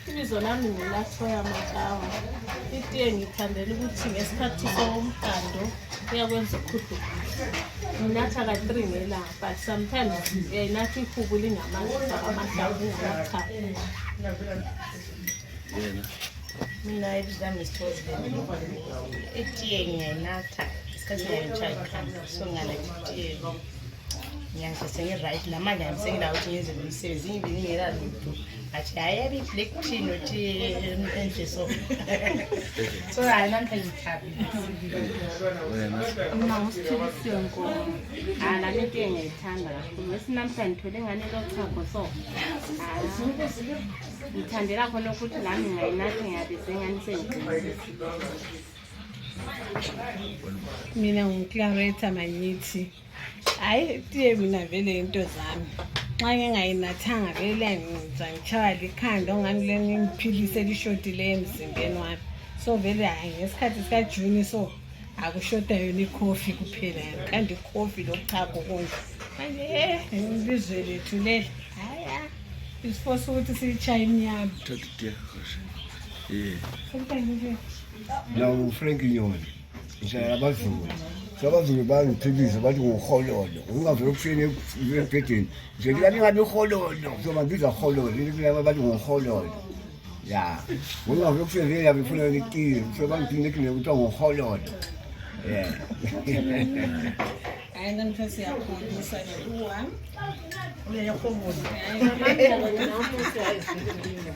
Ibizo lami ngilahlwa Makawa. Itiye ngithandela ukuthi ngesikhathi somgando uyakwenza ukhuddu. Nginatha ka-3 ngelanga, but sometimes ngiyayinatha ihubu lingamanzi amahlamvu ngamacha. Mina ibizo lami Sithokozile. Itiye ngiyayinatha isikhathi ngiyayitshaya ikhanda, so ngingalakha itiye. Ngiyangise ngi-right namanje ngisengilawo ukuthi ngenze lo msebenzi ngibini ngela lutho. Athi hayi black tea nothi enhle so hayi namhlanje ngithabile. Uma ngusithulisiwe Nkomo, la lento engiyithanda kakhulu. Namhlanje ngithole ngane lochago so. Ngithandela khona ukuthi lami ngayinatha ngiyabize ngani sengiqinile. Mina ngiclarate manyithi. Hayi tiye mina vele into zami. Xa ngingayinathanga vele ngizangichaya likhanda ongani le ngiphilise lishotile emzimbeni wami. So vele hayi ngesikhathi sika June so akushoda yona icoffee kuphela. Kanti icoffee lochago konke. Manje ngibizwe lethu le. Haya. Isifosa ukuthi siyichaye inyama. Thathe Now Frank Nyoni. Ngishaya abazulu. Sabazulu bangiphilisa bathi ngukhololo. Ungavela ukufike ebhedeni. Nje ngabe ukhololo. Sobangiza ukhololo. Lelikuya bathi ngukhololo. Ya. Ungavela ukufike vele abifuna ikiti. Sobangiphinde ukuthi ngukhololo. Yeah. Hayi ngifisa yakholisa lo. Uyakhomoza. Hayi manje nginamuthi ayizwile.